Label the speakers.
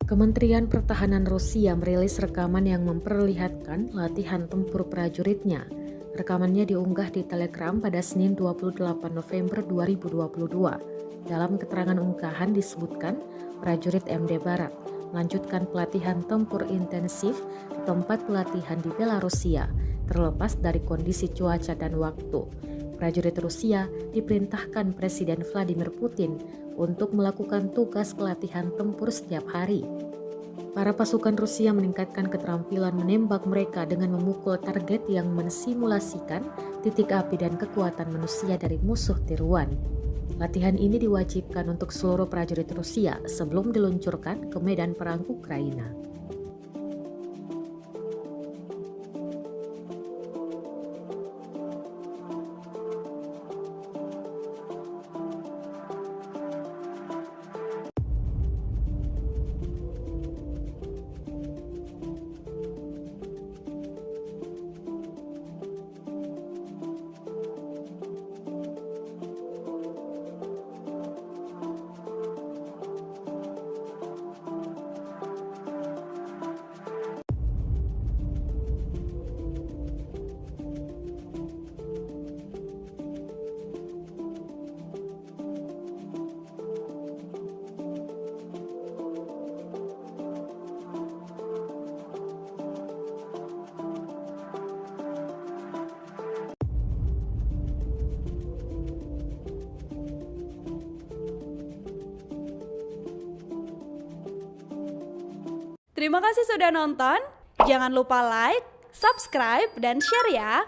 Speaker 1: Kementerian Pertahanan Rusia merilis rekaman yang memperlihatkan latihan tempur prajuritnya. Rekamannya diunggah di Telegram pada Senin 28 November 2022. Dalam keterangan unggahan disebutkan prajurit MD Barat melanjutkan pelatihan tempur intensif di tempat pelatihan di Belarusia, terlepas dari kondisi cuaca dan waktu. Prajurit Rusia diperintahkan Presiden Vladimir Putin untuk melakukan tugas pelatihan tempur setiap hari. Para pasukan Rusia meningkatkan keterampilan menembak mereka dengan memukul target yang mensimulasikan titik api dan kekuatan manusia dari musuh tiruan. Latihan ini diwajibkan untuk seluruh prajurit Rusia sebelum diluncurkan ke medan perang Ukraina.
Speaker 2: Terima kasih sudah nonton. Jangan lupa like, subscribe, dan share ya.